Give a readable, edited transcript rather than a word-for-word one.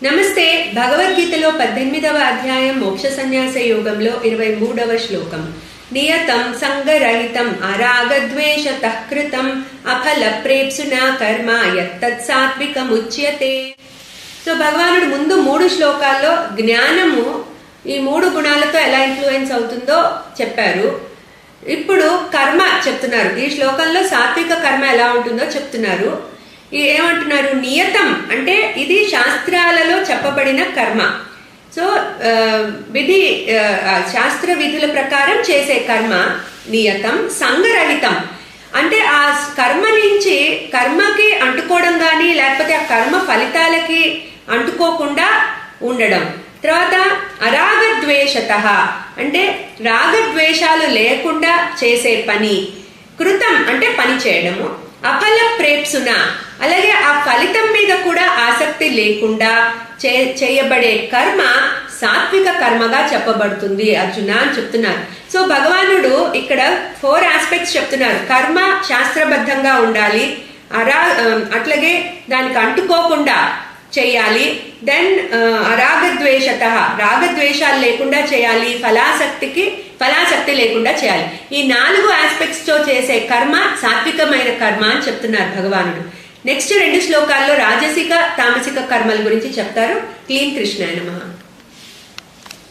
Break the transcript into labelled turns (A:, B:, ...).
A: నమస్తే. భగవద్గీతలో 18వ అధ్యాయం మోక్ష సన్యాస యోగంలో 23వ శ్లోకం. నియతం సంగరహితం అరాగద్వేషతః కృతం అఫల ప్రేప్సునా కర్మ యత్తత్ సాత్వికముచ్యతే. సో భగవానుడు ముందు 3 శ్లోకాల్లో జ్ఞానము ఈ 3 గుణాలతో ఎలా ఇన్ఫ్లుయెన్స్ అవుతుందో చెప్పారు. ఇప్పుడు కర్మ చెప్తున్నారు. ఈ శ్లోకంలో సాత్విక కర్మ ఎలా ఉంటుందో చెప్తున్నారు. ఏమంటున్నారు? నియతం అంటే ఇది శాస్త్రాలలో చెప్పబడిన కర్మ. సో విధి శాస్త్ర విధుల ప్రకారం చేసే కర్మ నియతం. సంగరహితం అంటే ఆ కర్మ నుంచి కర్మకి అంటుకోవడం కానీ లేకపోతే ఆ కర్మ ఫలితాలకి అంటుకోకుండా ఉండడం. తర్వాత అరాగద్వేషత అంటే రాగద్వేషాలు లేకుండా చేసే పని. కృతం అంటే పని చేయడము. అఫల ప్రేప్సున అలాగే ఆ ఫలితం మీద కూడా ఆసక్తి లేకుండా చేయబడే కర్మ సాత్విక కర్మగా చెప్పబడుతుంది అర్జున అని చెప్తున్నారు. సో భగవానుడు ఇక్కడ 4 ఆస్పెక్ట్స్ చెప్తున్నారు. కర్మ శాస్త్రబద్ధంగా ఉండాలి, అట్లాగే దానికి అంటుకోకుండా చేయాలి. దెన్ అరాగద్వేషత రాగద్వేషాలు లేకుండా చేయాలి, ఫలాసక్తి లేకుండా చేయాలి. ఈ 4 ఆస్పెక్ట్స్ తో చేసే కర్మ సాత్వికమైన కర్మ అని చెప్తున్నారు భగవానుడు. నెక్స్ట్ 2 శ్లోకాల్లో రాజసిక తామసిక కర్మల గురించి చెప్తారు. క్లీన్ కృష్ణాయ నమః.